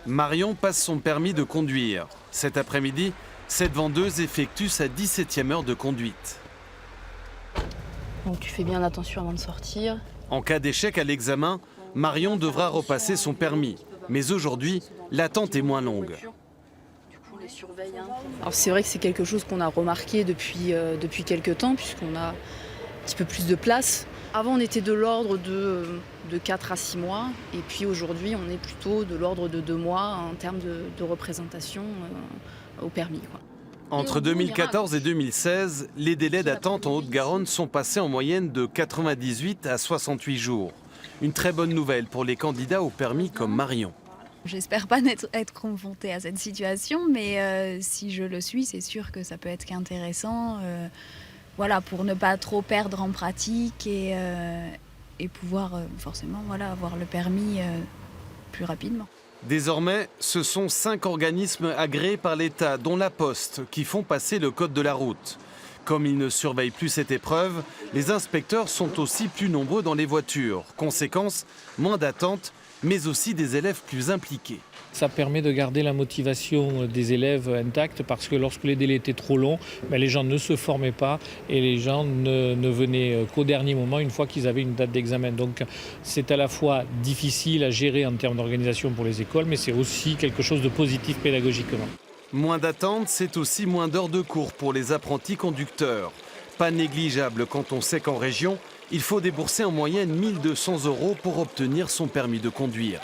Marion passe son permis de conduire. Cet après-midi, cette vendeuse effectue sa 17e heure de conduite. Donc tu fais bien attention avant de sortir. En cas d'échec à l'examen, Marion devra repasser son permis. Mais aujourd'hui, l'attente est moins longue. Alors c'est vrai que c'est quelque chose qu'on a remarqué depuis quelques temps, puisqu'on a un petit peu plus de place. Avant, on était de l'ordre de 4 à 6 mois, et puis aujourd'hui, on est plutôt de l'ordre de 2 mois en termes de représentation au permis, quoi. Entre 2014 et 2016, les délais d'attente en Haute-Garonne sont passés en moyenne de 98 à 68 jours. Une très bonne nouvelle pour les candidats au permis comme Marion. J'espère pas être confrontée à cette situation, mais si je le suis, c'est sûr que ça peut être qu'intéressant. Voilà, pour ne pas trop perdre en pratique et pouvoir forcément avoir le permis plus rapidement. Désormais, ce sont 5 organismes agréés par l'État, dont la Poste, qui font passer le code de la route. Comme ils ne surveillent plus cette épreuve, les inspecteurs sont aussi plus nombreux dans les voitures. Conséquence, moins d'attente, mais aussi des élèves plus impliqués. Ça permet de garder la motivation des élèves intacte parce que lorsque les délais étaient trop longs, les gens ne se formaient pas et les gens ne venaient qu'au dernier moment une fois qu'ils avaient une date d'examen. Donc c'est à la fois difficile à gérer en termes d'organisation pour les écoles, mais c'est aussi quelque chose de positif pédagogiquement. Moins d'attente, c'est aussi moins d'heures de cours pour les apprentis conducteurs. Pas négligeable quand on sait qu'en région, il faut débourser en moyenne 1 200 € pour obtenir son permis de conduire.